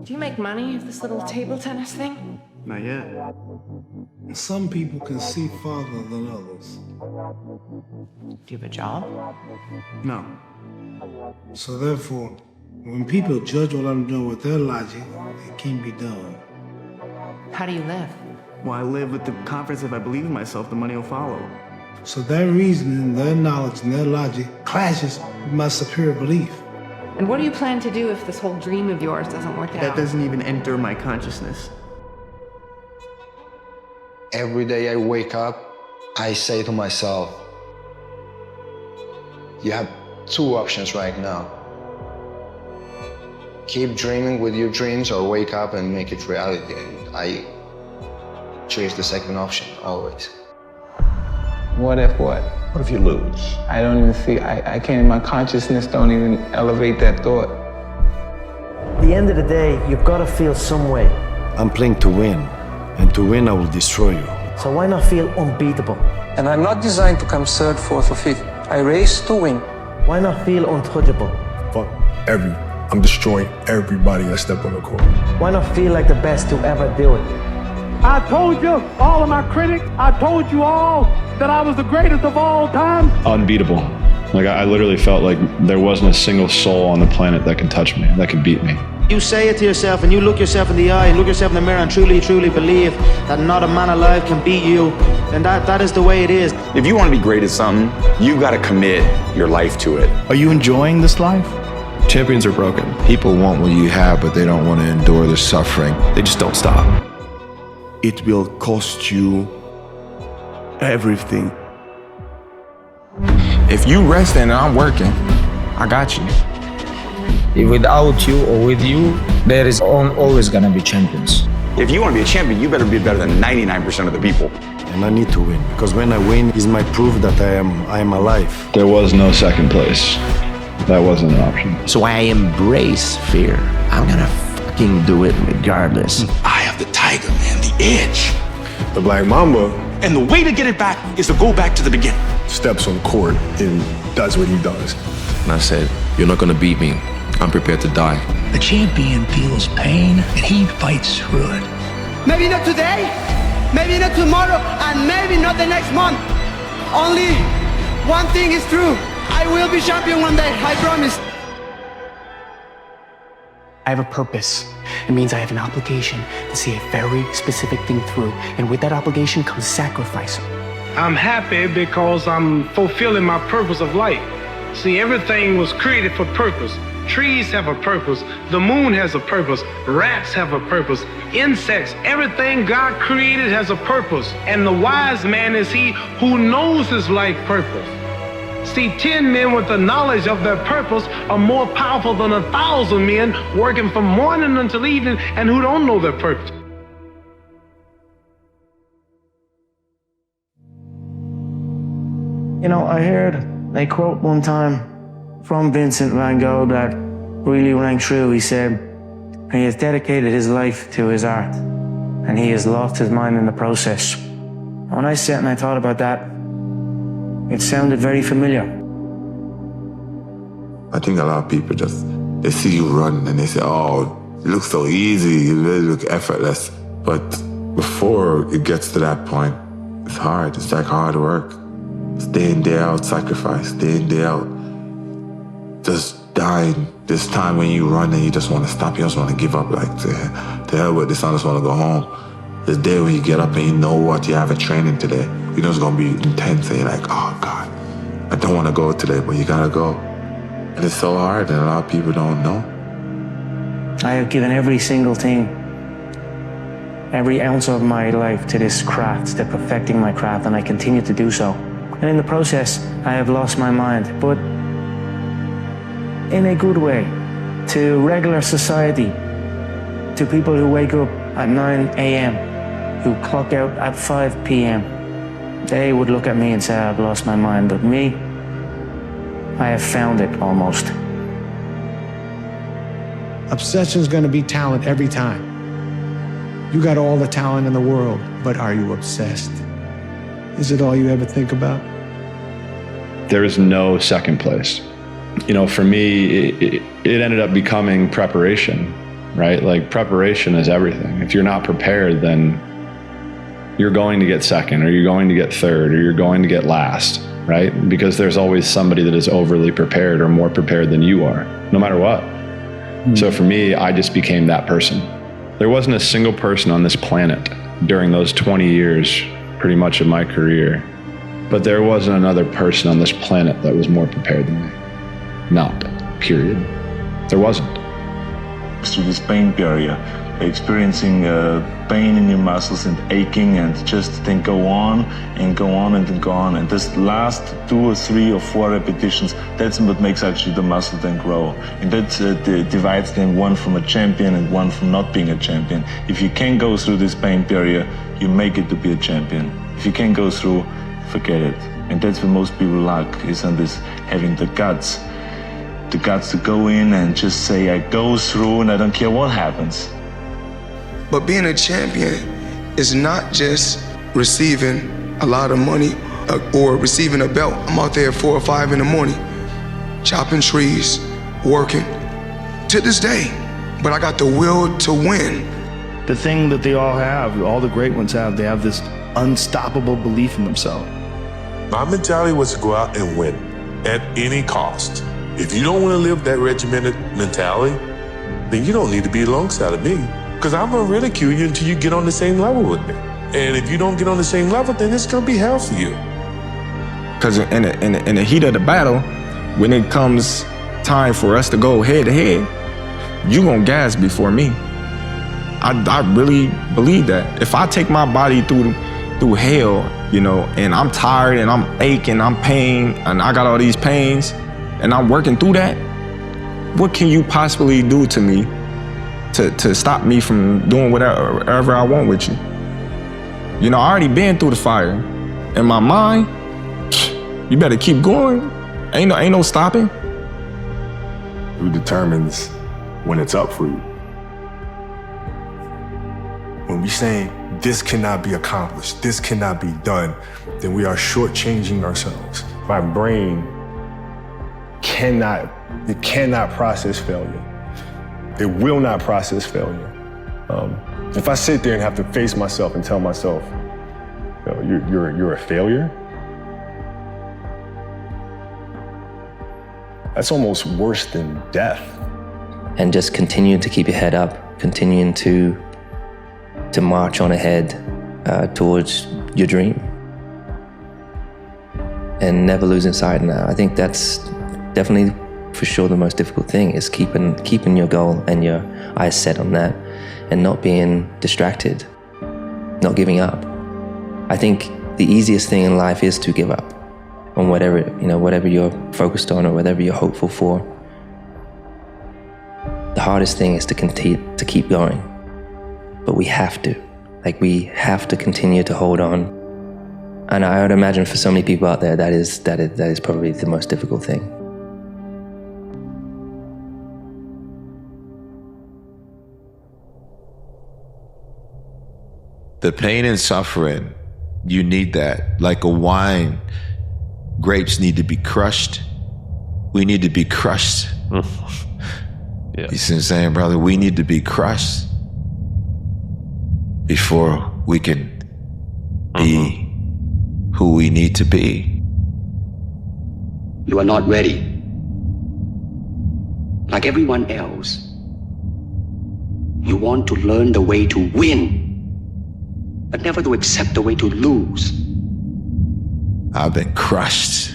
Do you make money of this little table tennis thing? Not yet. Some people can see farther than others. Do you have a job? No. So therefore, when people judge what I'm doing with their logic, it can't be done. How do you live? Well, I live with the confidence if I believe in myself, the money will follow. So their reasoning, their knowledge, and their logic clashes with my superior belief. And what do you plan to do if this whole dream of yours doesn't work out? That doesn't even enter my consciousness. Every day I wake up, I say to myself, you have two options right now. Keep dreaming with your dreams or wake up and make it reality. And I choose the second option, always. What if what? What if you lose? I don't even see, I can't, my consciousness don't even elevate that thought. At the end of the day, you've got to feel some way. I'm playing to win, and to win I will destroy you. So why not feel unbeatable? And I'm not designed to come third, fourth, or fifth. I race to win. Why not feel untouchable? I'm destroying everybody that step on the court. Why not feel like the best to ever do it? I told you, all of my critics, I told you all that I was the greatest of all time. Unbeatable. Like I literally felt like there wasn't a single soul on the planet that could touch me, that could beat me. You say it to yourself and you look yourself in the eye and look yourself in the mirror and truly, truly believe that not a man alive can beat you, and that is the way it is. If you want to be great at something, you've got to commit your life to it. Are you enjoying this life? Champions are broken. People want what you have, but they don't want to endure the suffering. They just don't stop. It will cost you everything. If you resting and I'm working, I got you. If without you or with you, there is always gonna be champions. If you want to be a champion, you better be better than 99% of the people. And I need to win, because when I win is my proof that I am alive. There was no second place. That wasn't an option. So I embrace fear. I'm gonna fucking do it regardless. I have the tiger, man, the edge. The Black Mamba. And the way to get it back is to go back to the beginning. Steps on court and does what he does. And I said, you're not gonna beat me. I'm prepared to die. The champion feels pain and he fights through it. Maybe not today, maybe not tomorrow, and maybe not the next month. Only one thing is true. I will be champion one day, I promise. I have a purpose. It means I have an obligation to see a very specific thing through, and with that obligation comes sacrifice. I'm happy because I'm fulfilling my purpose of life. See, everything was created for purpose. Trees have a purpose. The moon has a purpose. Rats have a purpose. Insects, everything God created has a purpose. And the wise man is he who knows his life purpose. See, 10 men with the knowledge of their purpose are more powerful than 1,000 men working from morning until evening and who don't know their purpose. You know, I heard a quote one time from Vincent van Gogh that really rang true. He said, he has dedicated his life to his art and he has lost his mind in the process. When I sat and I thought about that, it sounded very familiar. I think a lot of people they see you run and they say, oh, it looks so easy, it really looks effortless. But before it gets to that point, it's hard, it's like hard work. Day in, day out, sacrifice, day in, day out. Just dying. This time when you run and you just want to stop, you just want to give up, like to hell with this, I just want to go home. This day when you get up and you know what, you have a training today. You know it's going to be intense and you're like, oh God, I don't want to go today, but you got to go. And it's so hard and a lot of people don't know. I have given every single thing, every ounce of my life to this craft, to perfecting my craft, and I continue to do so. And in the process, I have lost my mind, but in a good way, to regular society, to people who wake up at 9 a.m., who clock out at 5 p.m. They would look at me and say, I've lost my mind, but me, I have found it almost. Obsession's gonna be talent every time. You got all the talent in the world, but are you obsessed? Is it all you ever think about? There is no second place. You know, for me, it ended up becoming preparation. right? Like preparation is everything. If you're not prepared, then you're going to get second, or you're going to get third, or you're going to get last, right? Because there's always somebody that is overly prepared or more prepared than you are, no matter what. So for me, I just became that person. There wasn't a single person on this planet during those 20 years, pretty much of my career, but there wasn't another person on this planet that was more prepared than me. Not, period. There wasn't. Through this pain barrier, experiencing pain in your muscles and aching, and just then go on and go on and then go on. And this last 2 or 3 or 4 repetitions, that's what makes actually the muscle then grow. And that divides then one from a champion and one from not being a champion. If you can go through this pain barrier, you make it to be a champion. If you can't go through, forget it. And that's what most people lack, is on this having the guts to go in and just say, I go through and I don't care what happens. But being a champion is not just receiving a lot of money or receiving a belt. I'm out there at 4 or 5 in the morning, chopping trees, working, to this day. But I got the will to win. The thing that they all have, all the great ones have, they have this unstoppable belief in themselves. My mentality was to go out and win at any cost. If you don't want to live that regimented mentality, then you don't need to be alongside of me, because I'm going to ridicule you until you get on the same level with me. And if you don't get on the same level, then it's going to be hell for you. Because in the heat of the battle, when it comes time for us to go head to head, you going to gas before me. I really believe that. If I take my body through hell, you know, and I'm tired and I'm aching, I'm pain, and I got all these pains, and I'm working through that, what can you possibly do to me to stop me from doing whatever I want with you? You know, I already been through the fire. In my mind, you better keep going. Ain't no stopping. Who determines when it's up for you? When we say this cannot be accomplished, this cannot be done, then we are shortchanging ourselves. My brain cannot process failure. It will not process failure. If I sit there and have to face myself and tell myself, you're a failure, that's almost worse than death. And just continue to keep your head up, continuing to march on ahead towards your dream, and never losing sight of that. I think that's definitely, for sure, the most difficult thing, is keeping your goal and your eyes set on that, and not being distracted, not giving up. I think the easiest thing in life is to give up on whatever you're focused on or whatever you're hopeful for. The hardest thing is to keep going, but we have to continue to hold on. And I would imagine for so many people out there, that is probably the most difficult thing. The pain and suffering, you need that. Like a wine, grapes need to be crushed. We need to be crushed. Yeah. You see what I'm saying, brother? We need to be crushed before we can be who we need to be. You are not ready. Like everyone else, you want to learn the way to win, but never to accept the way to lose. I've been crushed.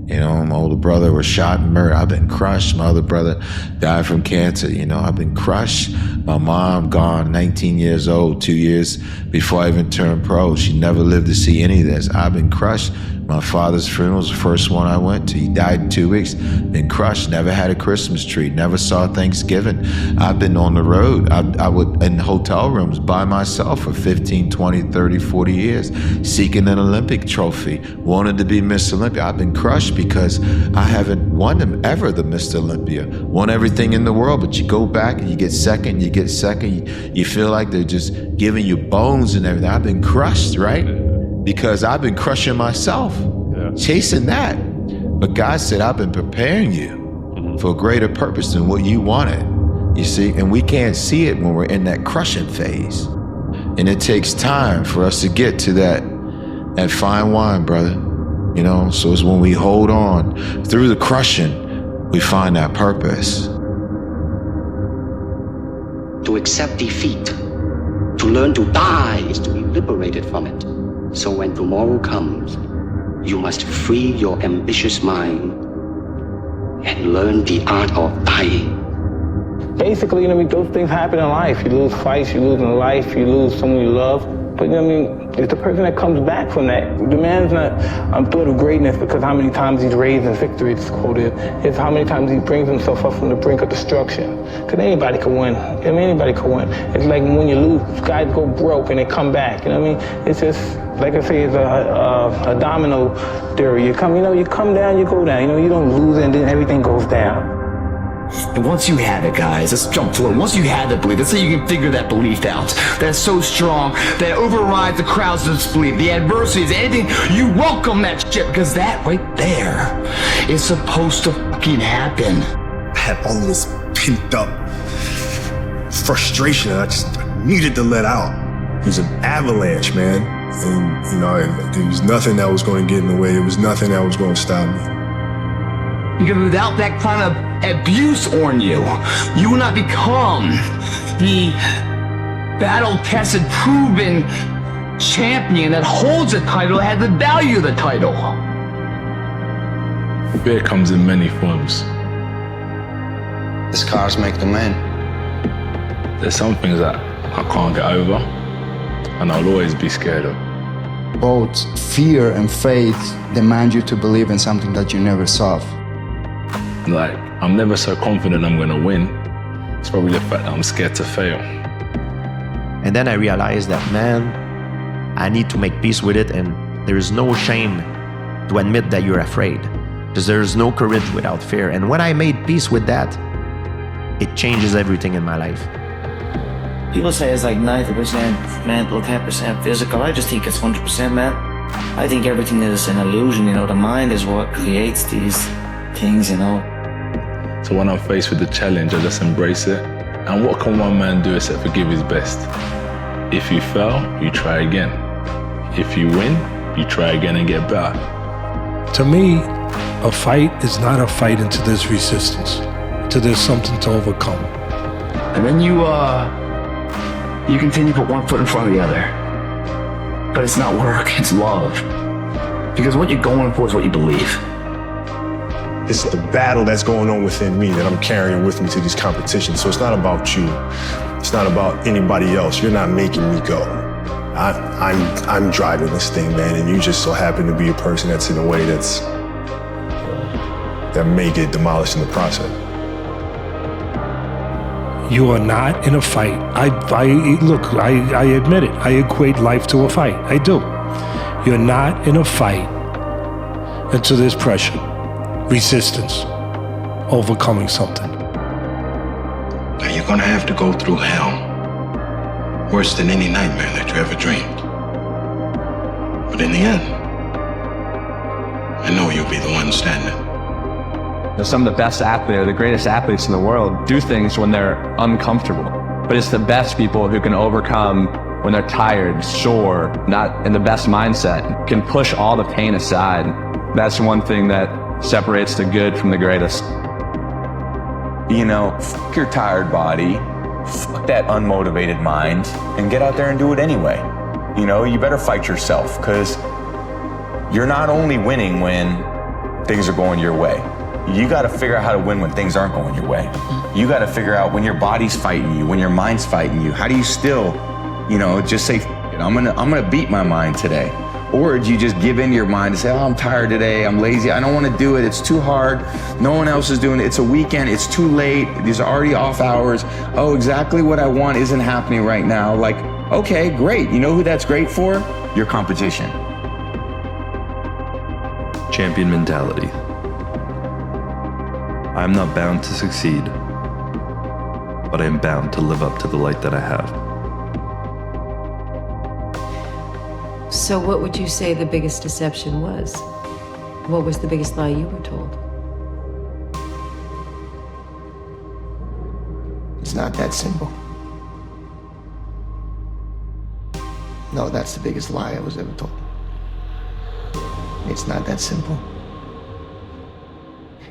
You know, my older brother was shot and murdered. I've been crushed. My other brother died from cancer. You know, I've been crushed. My mom gone, 19 years old, 2 years before I even turned pro. She never lived to see any of this. I've been crushed. My father's funeral was the first one I went to. He died in 2 weeks. Been crushed. Never had a Christmas tree. Never saw Thanksgiving. I've been on the road. I would in hotel rooms by myself for 15, 20, 30, 40 years, seeking an Olympic trophy, wanted to be Miss Olympia. I've been crushed because I haven't won them ever, the Mr. Olympia. Won everything in the world, but you go back and you get second, you feel like they're just giving you bones and everything. I've been crushed, right? Because I've been crushing myself, chasing that. But God said, I've been preparing you for a greater purpose than what you wanted. You see, and we can't see it when we're in that crushing phase. And it takes time for us to get to that fine wine, brother. You know, so it's when we hold on through the crushing, we find that purpose. To accept defeat, to learn to die is to be liberated from it. So when tomorrow comes, you must free your ambitious mind and learn the art of dying. Basically, you know, those things happen in life. You lose fights, you lose in life, you lose someone you love. But you know what I mean? It's the person that comes back from that. The man's not thought of greatness because how many times he's raised in victory, it's quoted. It's how many times he brings himself up from the brink of destruction. Because anybody can win. I mean, anybody can win. It's like when you lose, guys go broke and they come back. You know what I mean? It's just, like I say, it's a domino theory. You come down, you go down. You know, you don't lose and then everything goes down. And once you have it, guys, let's jump forward. Once you have that belief, let's say you can figure that belief out. That's so strong that overrides the crowd's disbelief, the adversities, anything. You welcome that shit because that right there is supposed to fucking happen. I had all this pent up frustration that I just needed to let out. It was an avalanche, man. And, you know, there was nothing that was going to get in the way. There was nothing that was going to stop me. Because without that kind of abuse on you, you will not become the battle-tested, proven champion that holds the title, that has the value of the title. Fear comes in many forms. The scars make the man. There's some things that I can't get over, and I'll always be scared of. Both fear and faith demand you to believe in something that you never saw. Like, I'm never so confident I'm gonna win. It's probably the fact that I'm scared to fail. And then I realized that, man, I need to make peace with it, and there is no shame to admit that you're afraid, because there is no courage without fear. And when I made peace with that, it changes everything in my life. People say it's like 90% mental, 10% physical. I just think it's 100%, man. I think everything is an illusion, you know. The mind is what creates these things, you know. So when I'm faced with the challenge, I just embrace it. And what can one man do except forgive his best? If you fail, you try again. If you win, you try again and get better. To me, a fight is not a fight until there's resistance, until there's something to overcome. And then you continue to put one foot in front of the other. But it's not work, it's love. Because what you're going for is what you believe. It's the battle that's going on within me that I'm carrying with me to these competitions. So it's not about you. It's not about anybody else. You're not making me go. I'm driving this thing, man, and you just so happen to be a person that's in a way that may get demolished in the process. You are not in a fight. I admit it. I equate life to a fight. I do. You're not in a fight until there's pressure, resistance, overcoming something. Now you're gonna have to go through hell, worse than any nightmare that you ever dreamed. But in the end, I know you'll be the one standing. Some of the best athletes, or the greatest athletes in the world, do things when they're uncomfortable. But it's the best people who can overcome when they're tired, sore, not in the best mindset, can push all the pain aside. That's one thing that separates the good from the greatest. You know, fuck your tired body, fuck that unmotivated mind, and get out there and do it anyway. You know, you better fight yourself, because you're not only winning when things are going your way. You got to figure out how to win when things aren't going your way. You got to figure out when your body's fighting you, when your mind's fighting you. How do you still, you know, just say, I'm gonna beat my mind today? Or do you just give in to your mind and say, oh, I'm tired today, I'm lazy, I don't want to do it, it's too hard, no one else is doing it, it's a weekend, it's too late, these are already off hours, oh, exactly what I want isn't happening right now. Like, okay, great. You know who that's great for? Your competition. Champion mentality. I'm not bound to succeed, but I am bound to live up to the light that I have. So what would you say the biggest deception was? What was the biggest lie you were told? It's not that simple. No, that's the biggest lie I was ever told. It's not that simple.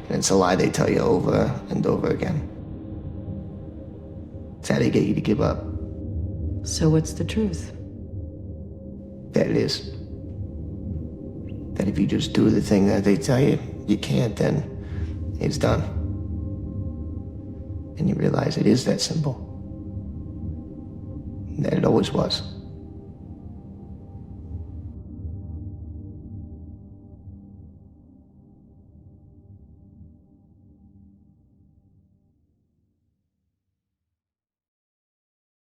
And it's a lie they tell you over and over again. It's how they get you to give up. So what's the truth? That it is. That if you just do the thing that they tell you you can't, then it's done. And you realize it is that simple. That it always was.